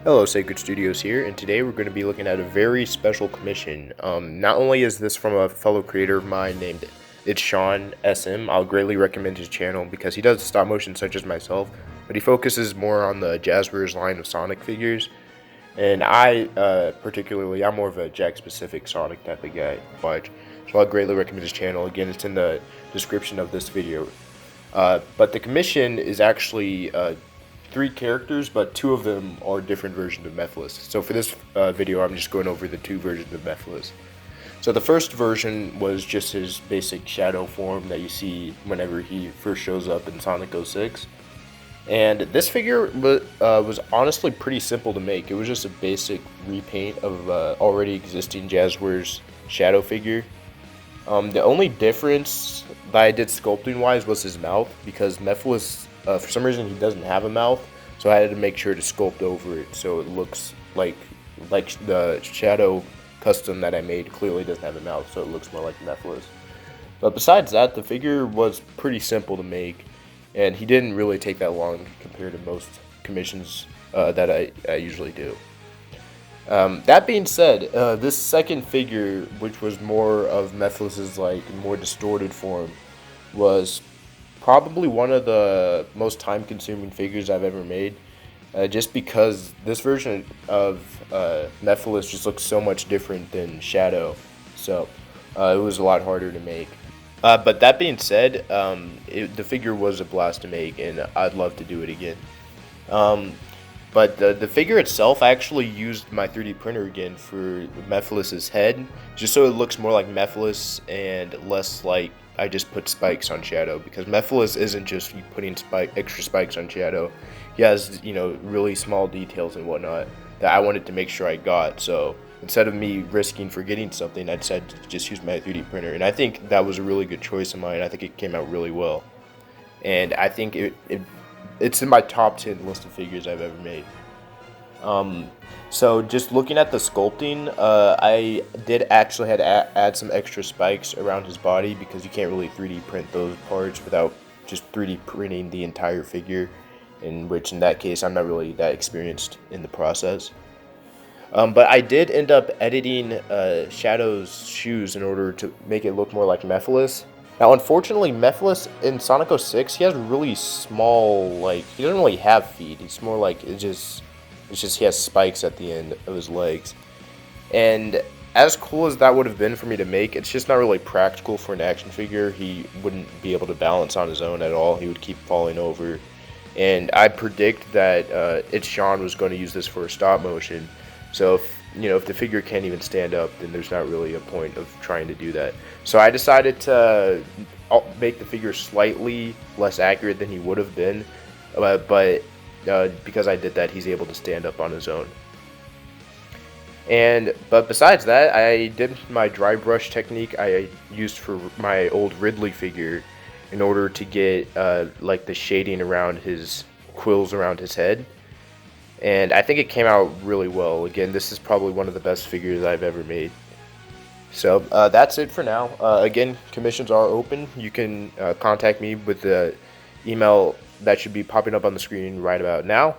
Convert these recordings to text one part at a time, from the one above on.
Hello, Sacred Studios here, and today we're going to be looking at a very special commission. Not only is this from a fellow creator of mine named ItzShawn SM, I'll greatly recommend his channel because he does stop motion such as myself, but he focuses more on the Jazzwares line of Sonic figures. And I, particularly, I'm more of a Jack-specific Sonic type of guy, so I'll greatly recommend his channel. Again, it's in the description of this video. But the commission is actually 3 characters, but 2 of them are different versions of Mephiles. So for this video, I'm just going over the 2 versions of Mephiles. So the first version was just his basic shadow form that you see whenever he first shows up in Sonic 06. And this figure was honestly pretty simple to make. It was just a basic repaint of already existing Jazzwares shadow figure. The only difference that I did sculpting wise was his mouth, because Mephiles, for some reason, he doesn't have a mouth, so I had to make sure to sculpt over it so it looks like the shadow custom that I made clearly doesn't have a mouth, so it looks more like Mephiles. But besides that, the figure was pretty simple to make, and he didn't really take that long compared to most commissions that I usually do. That being said, this second figure, which was more of Mephiles' more distorted form, was probably one of the most time-consuming figures I've ever made. Just because this version of Mephiles just looks so much different than Shadow, so it was a lot harder to make. But that being said, the figure was a blast to make, and I'd love to do it again. But the figure itself, I actually used my 3D printer again for Mephiles' head, just so it looks more like Mephiles and less like I just put spikes on Shadow, because Mephiles isn't just you putting extra spikes on Shadow. He has, really small details and whatnot that I wanted to make sure I got. So instead of me risking forgetting something, I decided to just use my 3D printer, and I think that was a really good choice of mine. I think it came out really well, and I think it's in my top 10 list of figures I've ever made. So just looking at the sculpting, I did actually had to add some extra spikes around his body, because you can't really 3D print those parts without just 3D printing the entire figure, in that case I'm not really that experienced in the process. But I did end up editing Shadow's shoes in order to make it look more like Mephiles. Now, unfortunately, Mephiles in Sonic 06, he has really small, he doesn't really have feet. It's more like it's just he has spikes at the end of his legs. And as cool as that would have been for me to make, it's just not really practical for an action figure. He wouldn't be able to balance on his own at all. He would keep falling over. And I predict that ItzShawn was going to use this for a stop motion. So if the figure can't even stand up, then there's not really a point of trying to do that. So I decided to make the figure slightly less accurate than he would have been, but because I did that, he's able to stand up on his own. But besides that, I did my dry brush technique I used for my old Ridley figure in order to get the shading around his quills around his head. And I think it came out really well. Again, this is probably one of the best figures I've ever made. So that's it for now. Again, commissions are open. You can contact me with the email that should be popping up on the screen right about now.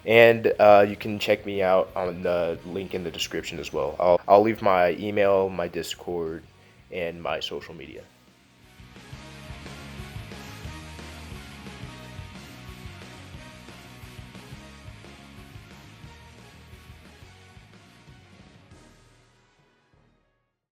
And you can check me out on the link in the description as well. I'll leave my email, my Discord, and my social media.